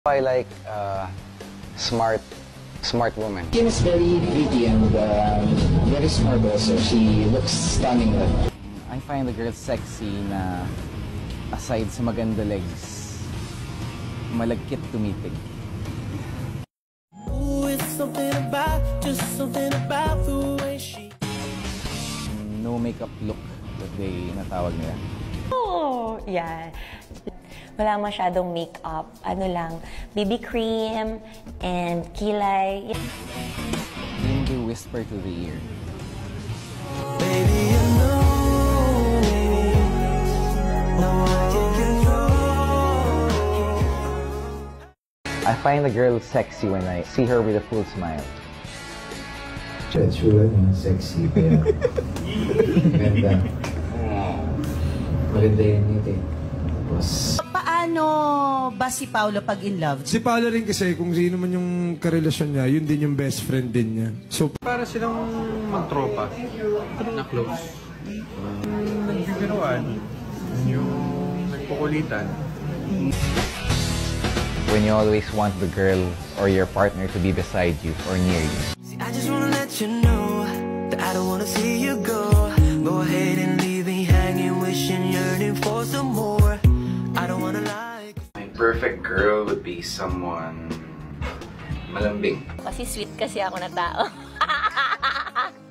I like smart woman. Kim is very pretty and very smart also. She looks stunning. I find the girl sexy na aside sa maganda legs, malagkit tumitig. No makeup look that they natawag nila. Oh, yeah. Wala masyadong makeup. Ano lang, BB cream and kilay. Then they whisper to the ear. Baby, you know no one can control. I find the girl sexy when I see her with a full smile. Sure, sexy, kaya ganda. Maganda yung ngiti. Paano ba si Paolo pag in love? Si Paolo rin kasi kung sino man yung karelasyon niya, yun din yung best friend din niya. So, para silang magtropa. Na close. Nagbibiruan. Yung nagkukulitan. When you always want the girl or your partner to be beside you or near you. See, I just wanna let you know that I don't wanna see you go. Go ahead and leave me hanging, wishing, yearning for some more. I don't wanna lie. My perfect girl would be someone malambing. Kasi sweet kasi ako na tao.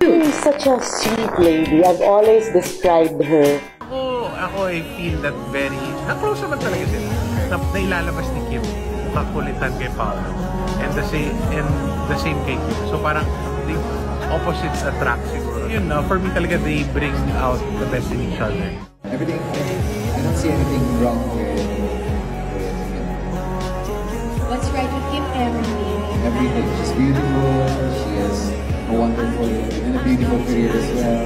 She's such a sweet lady. I've always described her. Ako I feel that very, na-close naman talaga sila. Nailalabas ni Kim, kakulitan kay Paolo. And the same kay Kim. So parang the opposites attract siguro. Yun, for me talaga they bring out the best in each other. Everything, I don't see anything wrong with Kim. What's right with Kim? Everything. Everything. She's beautiful. She has a wonderful and a beautiful career as well.